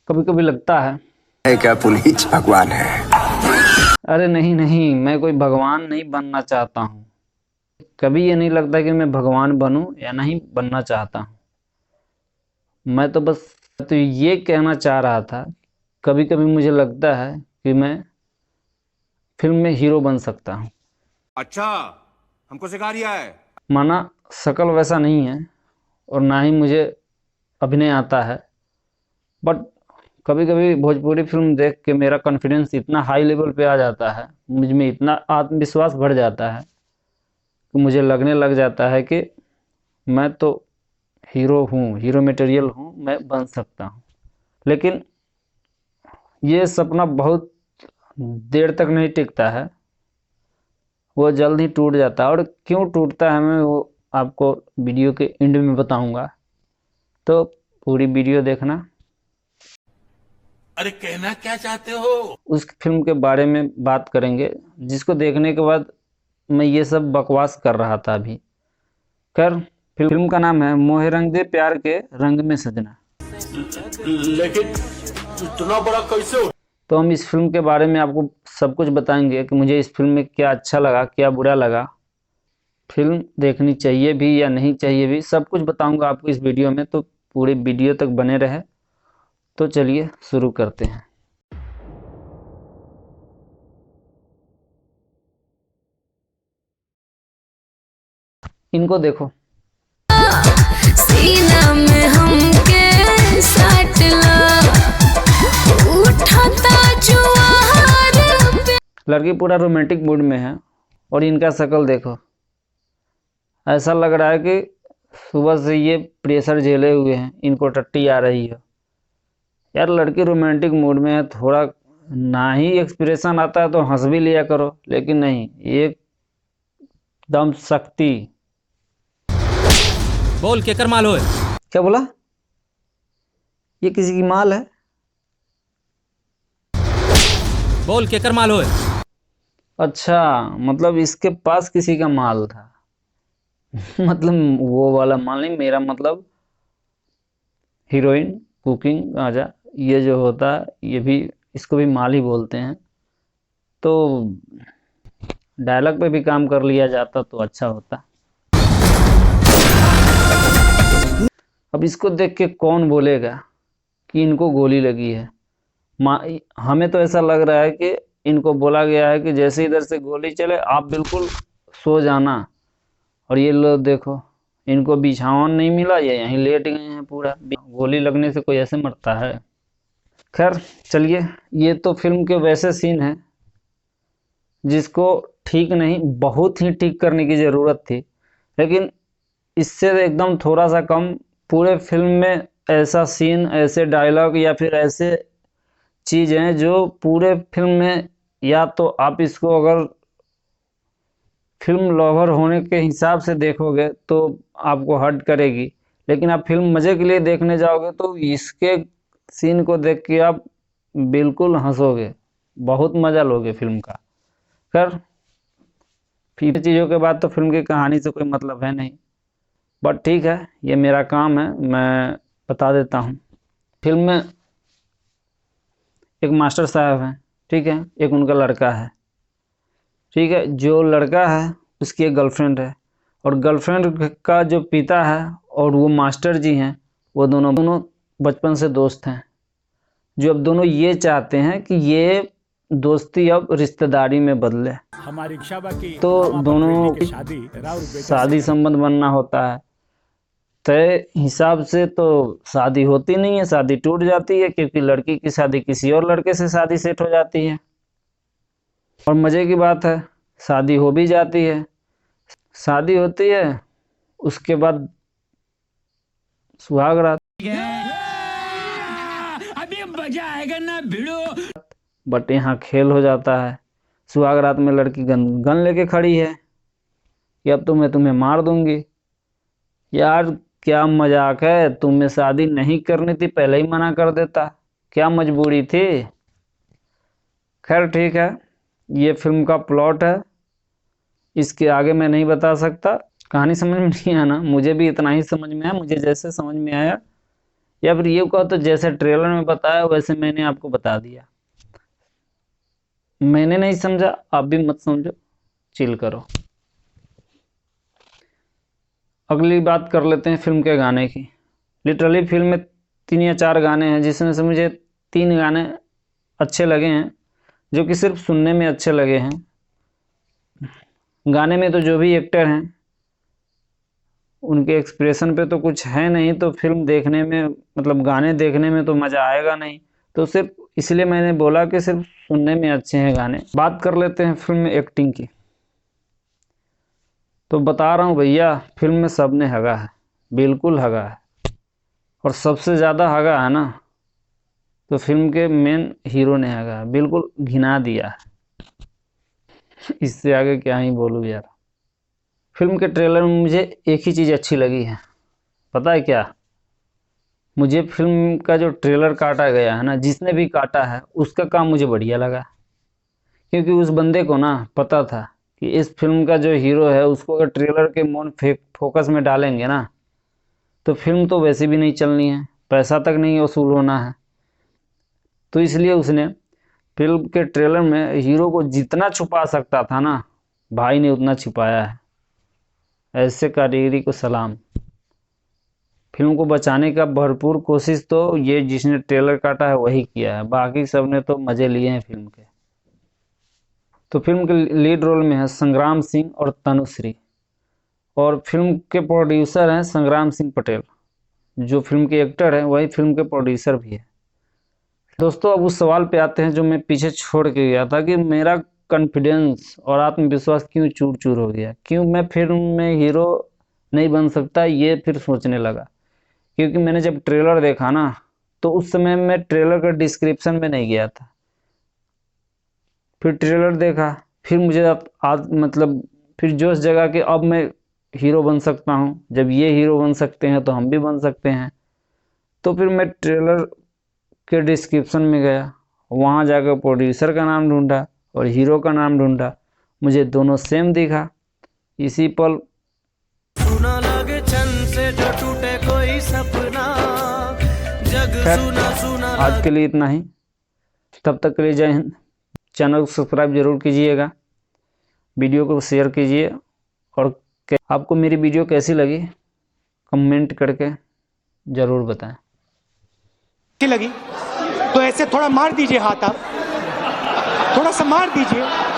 कभी कभी लगता है क्या पुनीत भगवान है? अरे नहीं नहीं, मैं कोई भगवान नहीं बनना चाहता हूँ। कभी ये नहीं लगता कि मैं भगवान बनूं या नहीं बनना चाहता हूँ। मैं तो बस तो ये कहना चाह रहा था, कभी कभी मुझे लगता है कि मैं फिल्म में हीरो बन सकता हूँ। अच्छा, हमको सिखा रिया है। माना शक्ल वैसा नहीं है और ना ही मुझे अभिनय आता है, बट कभी कभी भोजपुरी फिल्म देख के मेरा कॉन्फिडेंस इतना हाई लेवल पे आ जाता है, मुझ में इतना आत्मविश्वास बढ़ जाता है कि मुझे लगने लग जाता है कि मैं तो हीरो हूँ, हीरो मटेरियल हूँ, मैं बन सकता हूँ। लेकिन ये सपना बहुत देर तक नहीं टिकता है, वो जल्द ही टूट जाता है। और क्यों टूटता है मैं वो आपको वीडियो के एंड में बताऊंगा, तो पूरी वीडियो देखना। अरे कहना क्या चाहते हो? उस फिल्म के बारे में बात करेंगे जिसको देखने के बाद मैं ये सब बकवास कर रहा था अभी। खैर, फिल्म का नाम है मोहे रंग दे प्यार के रंग में सजना। लेकिन इतना बड़ा कैसे हो? तो हम इस फिल्म के बारे में आपको सब कुछ बताएंगे कि मुझे इस फिल्म में क्या अच्छा लगा, क्या बुरा लगा, फिल्म देखनी चाहिए भी या नहीं चाहिए भी, सब कुछ बताऊंगा आपको इस वीडियो में। तो पूरे वीडियो तक बने रहे। तो चलिए शुरू करते हैं। इनको देखो। सीना में हमके साटला उठाता जुआर पे। लड़की पूरा रोमांटिक मूड में है और इनका शक्ल देखो, ऐसा लग रहा है कि सुबह से ये प्रेशर झेले हुए हैं, इनको टट्टी आ रही है। यार लड़की रोमांटिक मूड में है, थोड़ा ना ही एक्सप्रेशन आता है तो हंस भी लिया करो, लेकिन नहीं, एकदम सख्ती। बोल के कर माल होए। क्या बोला? ये किसी की माल है? बोल के कर माल होए। अच्छा, मतलब इसके पास किसी का माल था। मतलब वो वाला माल नहीं, मेरा मतलब हीरोइन, कुकिंग गांजा, ये जो होता है ये भी, इसको भी माल ही बोलते हैं। तो डायलॉग पे भी काम कर लिया जाता तो अच्छा होता। अब इसको देख के कौन बोलेगा कि इनको गोली लगी है। हमें तो ऐसा लग रहा है कि इनको बोला गया है कि जैसे इधर से गोली चले आप बिल्कुल सो जाना। और ये लोग देखो, इनको बिछावन नहीं मिला, ये यहीं लेट गए हैं पूरा। गोली लगने से कोई ऐसे मरता है? खैर चलिए, ये तो फिल्म के वैसे सीन हैं जिसको ठीक नहीं, बहुत ही ठीक करने की ज़रूरत थी, लेकिन इससे एकदम थोड़ा सा कम। पूरे फिल्म में ऐसा सीन, ऐसे डायलॉग या फिर ऐसे चीज़ हैं जो पूरे फिल्म में, या तो आप इसको अगर फिल्म लवर होने के हिसाब से देखोगे तो आपको हर्ट करेगी, लेकिन आप फिल्म मज़े के लिए देखने जाओगे तो इसके सीन को देख के आप बिल्कुल हंसोगे, बहुत मज़ा लोगे फिल्म का। खैर, फिर चीज़ों के बाद तो फिल्म की कहानी से कोई मतलब है नहीं, बट ठीक है, ये मेरा काम है, मैं बता देता हूँ। फिल्म में एक मास्टर साहब हैं, ठीक है, एक उनका लड़का है, ठीक है। जो लड़का है उसकी एक गर्लफ्रेंड है, और गर्लफ्रेंड का जो पिता है और वो मास्टर जी हैं, वो दोनों बचपन से दोस्त हैं। जो अब दोनों ये चाहते हैं कि ये दोस्ती अब रिश्तेदारी में बदले, हमारी इच्छा की तो दोनों की शादी संबंध बनना होता है। तय हिसाब से तो शादी होती नहीं है, शादी टूट जाती है, क्योंकि लड़की की शादी किसी और लड़के से शादी सेट हो जाती है। और मज़े की बात है, शादी हो भी जाती है। शादी होती है, उसके बाद सुहाग रात। अभी मजा आएगा ना भिड़ो। बट यहाँ खेल हो जाता है। सुहाग रात में लड़की गन लेके खड़ी है कि अब तो मैं तुम्हें मार दूंगी। यार क्या मजाक है, तुम्हें शादी नहीं करनी थी, पहले ही मना कर देता, क्या मजबूरी थी। खैर ठीक है, ये फिल्म का प्लॉट है, इसके आगे मैं नहीं बता सकता। कहानी समझ में नहीं आना, मुझे भी इतना ही समझ में आया, मुझे जैसे समझ में आया या फिर ये कहो तो जैसे ट्रेलर में बताया वैसे मैंने आपको बता दिया। मैंने नहीं समझा, आप भी मत समझो, चिल करो। अगली बात कर लेते हैं फिल्म के गाने की। लिटरली फिल्म में 3 या 4 गाने हैं, जिसमें से मुझे 3 गाने अच्छे लगे हैं, जो कि सिर्फ सुनने में अच्छे लगे हैं। गाने में तो जो भी एक्टर हैं उनके एक्सप्रेशन पे तो कुछ है नहीं, तो फिल्म देखने में मतलब गाने देखने में तो मज़ा आएगा नहीं। तो सिर्फ इसलिए मैंने बोला कि सिर्फ सुनने में अच्छे हैं गाने। बात कर लेते हैं फिल्म में एक्टिंग की। तो बता रहा हूँ भैया, फिल्म में सब ने हगा है, बिल्कुल हगा है। और सबसे ज़्यादा हगा है ना तो फिल्म के मेन हीरो ने हगा है, बिल्कुल घिना दिया है। इससे आगे क्या ही बोलूँ यार। फिल्म के ट्रेलर में मुझे एक ही चीज़ अच्छी लगी है, पता है क्या? मुझे फिल्म का जो ट्रेलर काटा गया है ना, जिसने भी काटा है उसका काम मुझे बढ़िया लगा। क्योंकि उस बंदे को ना पता था कि इस फिल्म का जो हीरो है उसको अगर ट्रेलर के मोन फोकस में डालेंगे ना तो फिल्म तो वैसे भी नहीं चलनी है, पैसा तक नहीं वसूल होना है। तो इसलिए उसने फिल्म के ट्रेलर में हीरो को जितना छुपा सकता था ना, भाई ने उतना छिपाया है। ऐसे कारीगरी को सलाम। फिल्म को बचाने का भरपूर कोशिश तो ये जिसने ट्रेलर काटा है वही किया है, बाकी सब ने तो मज़े लिए हैं फिल्म के। तो फिल्म के लीड रोल में है संग्राम सिंह और तनुश्री, और फिल्म के प्रोड्यूसर हैं संग्राम सिंह पटेल। जो फिल्म के एक्टर हैं वही फिल्म के प्रोड्यूसर भी है। दोस्तों, अब उस सवाल पे आते हैं जो मैं पीछे छोड़ के गया था कि मेरा कॉन्फिडेंस और आत्मविश्वास क्यों चूर चूर हो गया, क्यों मैं फिल्म में हीरो नहीं बन सकता, ये फिर सोचने लगा। क्योंकि मैंने जब ट्रेलर देखा ना तो उस समय मैं ट्रेलर का डिस्क्रिप्शन में नहीं गया था। फिर ट्रेलर देखा, फिर मुझे मतलब फिर जोश जगा कि अब मैं हीरो बन सकता हूँ। जब ये हीरो बन सकते हैं तो हम भी बन सकते हैं। तो फिर मैं ट्रेलर के डिस्क्रिप्शन में गया, वहाँ जाकर प्रोड्यूसर का नाम ढूंढा और हीरो का नाम ढूंढा, मुझे दोनों सेम दिखा। इसी पल सुना लगे छन से जो टूटे कोई सपना, जग सुना सुना आज के लिए इतना ही। तब तक के लिए जय हिंद। चैनल को सब्सक्राइब जरूर कीजिएगा, वीडियो को शेयर कीजिए, और आपको मेरी वीडियो कैसी लगी कमेंट करके ज़रूर बताएं। अच्छी लगी तो ऐसे थोड़ा मार दीजिए हाथ, आप थोड़ा सा मार दीजिए।